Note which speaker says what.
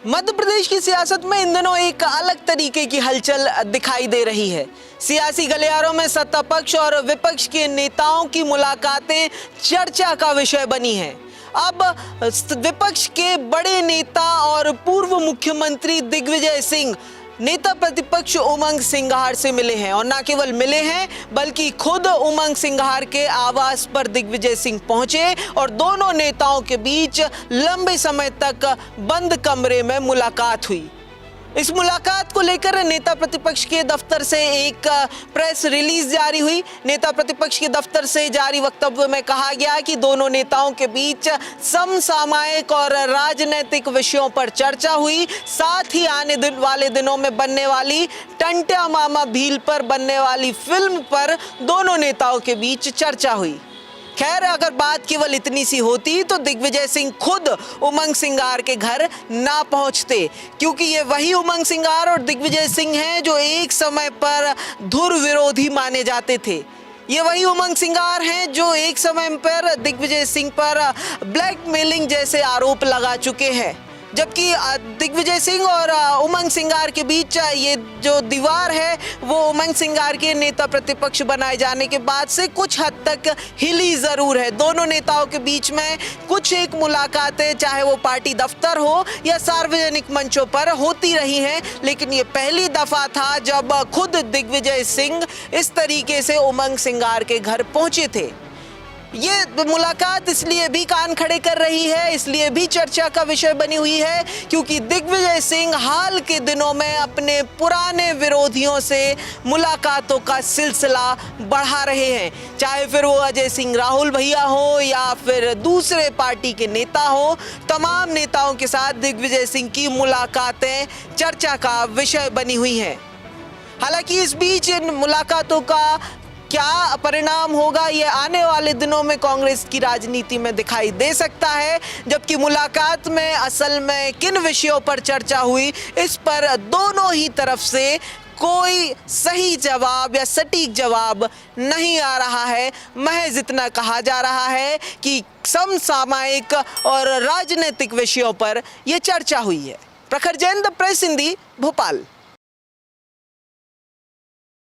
Speaker 1: मध्य प्रदेश की सियासत में इन दिनों एक अलग तरीके की हलचल दिखाई दे रही है। सियासी गलियारों में सत्ता पक्ष और विपक्ष के नेताओं की मुलाकातें चर्चा का विषय बनी हैं। अब विपक्ष के बड़े नेता और पूर्व मुख्यमंत्री दिग्विजय सिंह नेता प्रतिपक्ष उमंग सिंघार से मिले हैं और न केवल मिले हैं बल्कि खुद उमंग सिंघार के आवास पर दिग्विजय सिंह पहुंचे और दोनों नेताओं के बीच लंबे समय तक बंद कमरे में मुलाकात हुई। इस मुलाकात को लेकर नेता प्रतिपक्ष के दफ्तर से एक प्रेस रिलीज जारी हुई। नेता प्रतिपक्ष के दफ्तर से जारी वक्तव्य में कहा गया कि दोनों नेताओं के बीच समसामयिक और राजनीतिक विषयों पर चर्चा हुई। साथ ही आने वाले दिनों में बनने वाली टंट्या मामा भील पर बनने वाली फिल्म पर दोनों नेताओं के बीच चर्चा हुई। खैर, अगर बात केवल इतनी सी होती तो दिग्विजय सिंह खुद उमंग सिंघार के घर ना पहुंचते, क्योंकि ये वही उमंग सिंघार और दिग्विजय सिंह हैं जो एक समय पर धुर विरोधी माने जाते थे। ये वही उमंग सिंघार हैं जो एक समय पर दिग्विजय सिंह पर ब्लैकमेलिंग जैसे आरोप लगा चुके हैं। जबकि दिग्विजय सिंह और उमंग सिंघार के बीच ये जो दीवार है वो उमंग सिंघार के नेता प्रतिपक्ष बनाए जाने के बाद से कुछ हद तक हिली जरूर है। दोनों नेताओं के बीच में कुछ एक मुलाकातें चाहे वो पार्टी दफ्तर हो या सार्वजनिक मंचों पर होती रही हैं, लेकिन ये पहली दफा था जब खुद दिग्विजय सिंह इस तरीके से उमंग सिंघार के घर पहुंचे थे। ये मुलाकात इसलिए भी कान खड़े कर रही है, इसलिए भी चर्चा का विषय बनी हुई है क्योंकि दिग्विजय सिंह हाल के दिनों में अपने पुराने विरोधियों से मुलाकातों का सिलसिला बढ़ा रहे हैं। चाहे फिर वो अजय सिंह राहुल भैया हो या फिर दूसरे पार्टी के नेता हो, तमाम नेताओं के साथ दिग्विजय सिंह की मुलाकातें चर्चा का विषय बनी हुई हैं। हालांकि इस बीच इन मुलाकातों का क्या परिणाम होगा ये आने वाले दिनों में कांग्रेस की राजनीति में दिखाई दे सकता है। जबकि मुलाकात में असल में किन विषयों पर चर्चा हुई, इस पर दोनों ही तरफ से कोई सही जवाब या सटीक जवाब नहीं आ रहा है। महज इतना कहा जा रहा है कि समसामयिक और राजनीतिक विषयों पर यह चर्चा हुई है। प्रखर जैन, द प्रेस हिंदी, भोपाल।